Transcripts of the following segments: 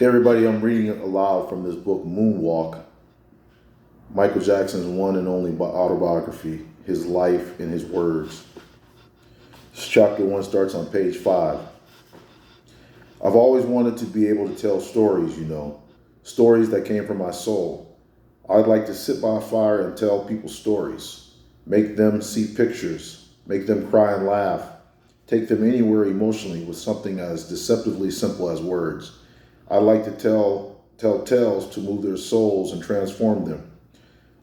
Hey everybody, I'm reading aloud from this book, Moonwalk, Michael Jackson's one and only autobiography, his life and his words. This chapter 1 starts on page 5. I've always wanted to be able to tell stories, stories that came from my soul. I'd like to sit by a fire and tell people stories, make them see pictures, make them cry and laugh, take them anywhere emotionally with something as deceptively simple as words. I like to tell tales to move their souls and transform them.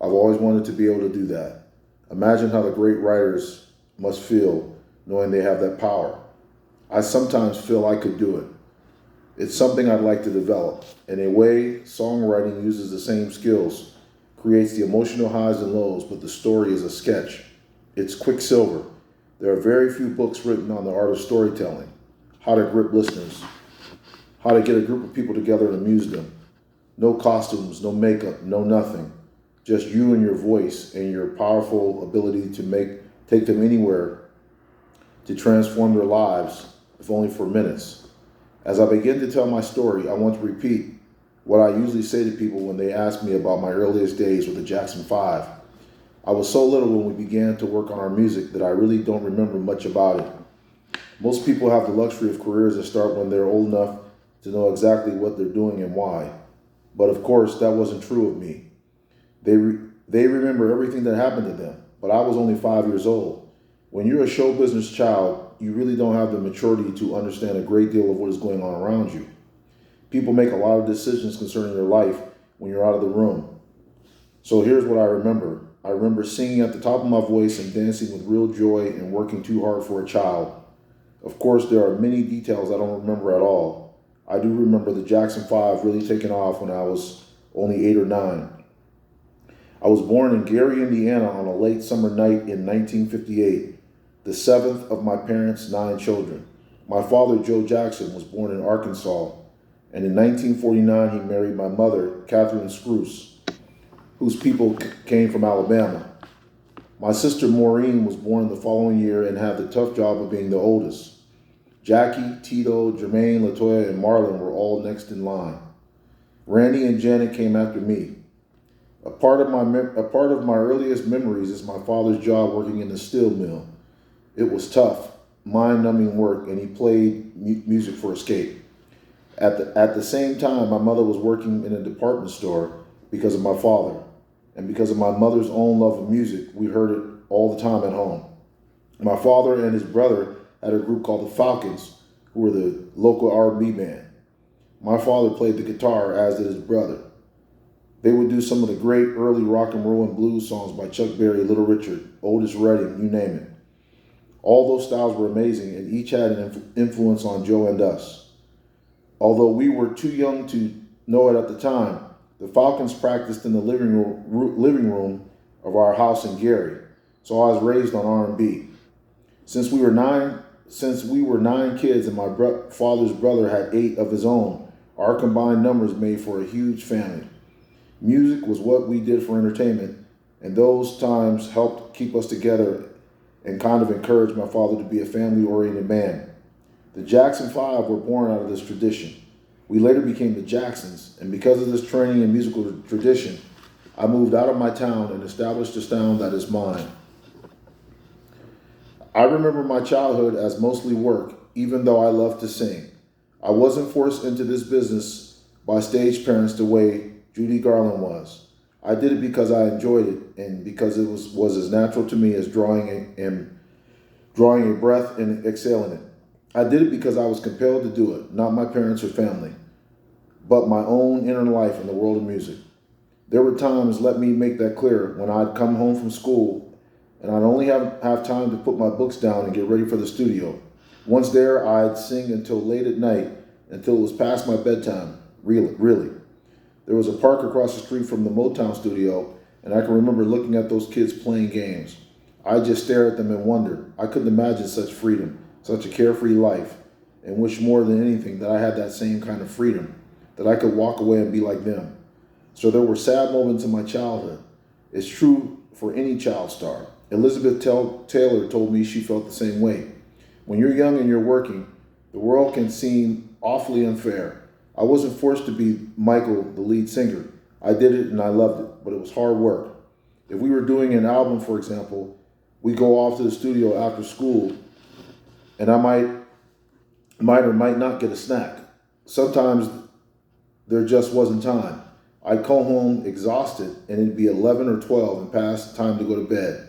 I've always wanted to be able to do that. Imagine how the great writers must feel knowing they have that power. I sometimes feel I could do it. It's something I'd like to develop. In a way, songwriting uses the same skills, creates the emotional highs and lows, but the story is a sketch. It's quicksilver. There are very few books written on the art of storytelling, how to grip listeners, how to get a group of people together and amuse them. No costumes, no makeup, no nothing. Just you and your voice and your powerful ability to take them anywhere to transform their lives, if only for minutes. As I begin to tell my story, I want to repeat what I usually say to people when they ask me about my earliest days with the Jackson 5. I was so little when we began to work on our music that I really don't remember much about it. Most people have the luxury of careers that start when they're old enough to know exactly what they're doing and why. But of course, that wasn't true of me. They remember everything that happened to them, but I was only 5 years old. When you're a show business child, you really don't have the maturity to understand a great deal of what is going on around you. People make a lot of decisions concerning their life when you're out of the room. So here's what I remember. I remember singing at the top of my voice and dancing with real joy and working too hard for a child. Of course, there are many details I don't remember at all. I do remember the Jackson 5 really taking off when I was only 8 or 9. I was born in Gary, Indiana on a late summer night in 1958, the seventh of my parents' 9 children. My father, Joe Jackson, was born in Arkansas, and in 1949 he married my mother, Catherine Scrouse, whose people came from Alabama. My sister Maureen was born the following year and had the tough job of being the oldest. Jackie, Tito, Jermaine, Latoya, and Marlon were all next in line. Randy and Janet came after me. A part of my earliest memories is my father's job working in the steel mill. It was tough, mind-numbing work, and he played music for escape. At the same time, my mother was working in a department store because of my father. And because of my mother's own love of music, we heard it all the time at home. My father and his brother had a group called the Falcons, who were the local R&B band. My father played the guitar, as did his brother. They would do some of the great early rock and roll and blues songs by Chuck Berry, Little Richard, Otis Redding, you name it. All those styles were amazing, and each had an influence on Joe and us. Although we were too young to know it at the time, the Falcons practiced in the living room of our house in Gary, so I was raised on R&B. Since we were 9 kids and my father's brother had 8 of his own, our combined numbers made for a huge family. Music was what we did for entertainment, and those times helped keep us together and kind of encouraged my father to be a family-oriented man. The Jackson 5 were born out of this tradition. We later became the Jacksons, and because of this training and musical tradition, I moved out of my town and established a sound that is mine. I remember my childhood as mostly work, even though I loved to sing. I wasn't forced into this business by stage parents the way Judy Garland was. I did it because I enjoyed it and because it was as natural to me as drawing a breath and exhaling it. I did it because I was compelled to do it, not my parents or family, but my own inner life in the world of music. There were times, let me make that clear, when I'd come home from school and I'd only have time to put my books down and get ready for the studio. Once there, I'd sing until late at night, until it was past my bedtime, really. There was a park across the street from the Motown studio, and I can remember looking at those kids playing games. I just stared at them in wonder. I couldn't imagine such freedom, such a carefree life, and wish more than anything that I had that same kind of freedom, that I could walk away and be like them. So there were sad moments in my childhood. It's true for any child star. Elizabeth Taylor told me she felt the same way. When you're young and you're working, the world can seem awfully unfair. I wasn't forced to be Michael, the lead singer. I did it and I loved it, but it was hard work. If we were doing an album, for example, we go off to the studio after school, and I might or might not get a snack. Sometimes there just wasn't time. I'd come home exhausted, and it'd be 11 or 12 and past time to go to bed.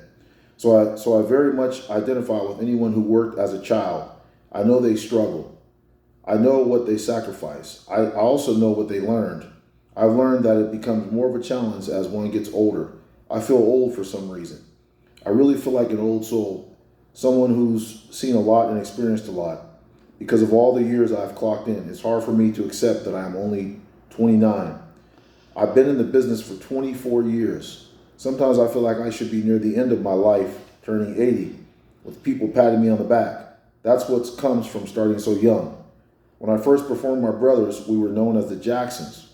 So I very much identify with anyone who worked as a child. I know they struggle. I know what they sacrifice. I also know what they learned. I've learned that it becomes more of a challenge as one gets older. I feel old for some reason. I really feel like an old soul, someone who's seen a lot and experienced a lot. Because of all the years I've clocked in, it's hard for me to accept that I'm only 29. I've been in the business for 24 years. Sometimes I feel like I should be near the end of my life, turning 80, with people patting me on the back. That's what comes from starting so young. When I first performed my brothers, we were known as the Jacksons.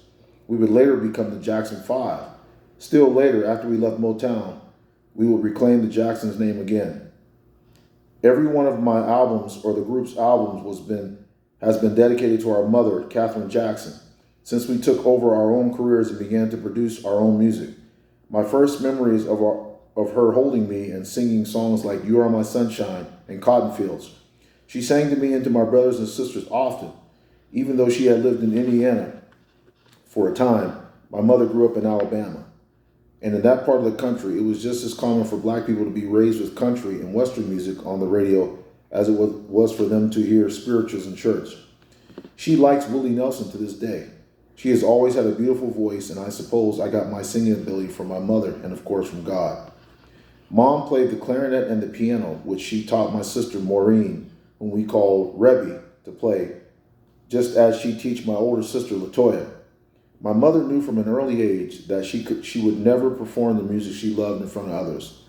We would later become the Jackson 5. Still later, after we left Motown, we would reclaim the Jacksons' name again. Every one of my albums, or the group's albums, has been dedicated to our mother, Katherine Jackson, since we took over our own careers and began to produce our own music. My first memories of her holding me and singing songs like You Are My Sunshine and Cotton Fields. She sang to me and to my brothers and sisters often. Even though she had lived in Indiana for a time, my mother grew up in Alabama. And in that part of the country, it was just as common for black people to be raised with country and Western music on the radio as it was for them to hear spirituals in church. She likes Willie Nelson to this day. She has always had a beautiful voice, and I suppose I got my singing ability from my mother and, of course, from God. Mom played the clarinet and the piano, which she taught my sister Maureen, whom we call Rebby, to play, just as she teach my older sister Latoya. My mother knew from an early age that she would never perform the music she loved in front of others.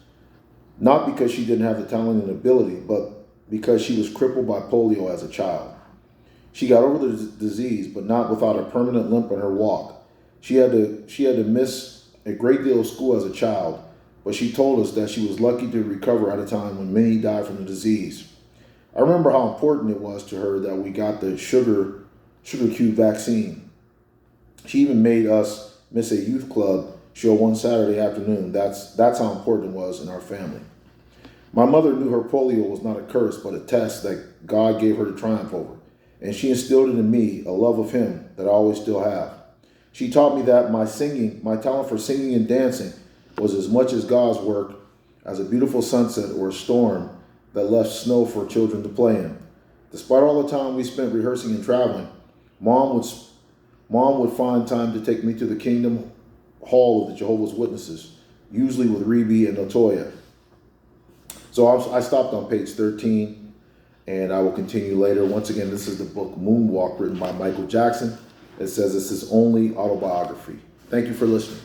Not because she didn't have the talent and ability, but because she was crippled by polio as a child. She got over the disease, but not without a permanent limp in her walk. She had to miss a great deal of school as a child, but she told us that she was lucky to recover at a time when many died from the disease. I remember how important it was to her that we got the sugar cube vaccine. She even made us miss a youth club show one Saturday afternoon. That's how important it was in our family. My mother knew her polio was not a curse, but a test that God gave her to triumph over. And she instilled in me a love of him that I always still have. She taught me that my talent for singing and dancing was as much as God's work as a beautiful sunset or a storm that left snow for children to play in. Despite all the time we spent rehearsing and traveling, Mom would find time to take me to the Kingdom Hall of the Jehovah's Witnesses, usually with Rebe and Latoya. So I stopped on page 13. And I will continue later. Once again, this is the book Moonwalk, written by Michael Jackson. It says it's his only autobiography. Thank you for listening.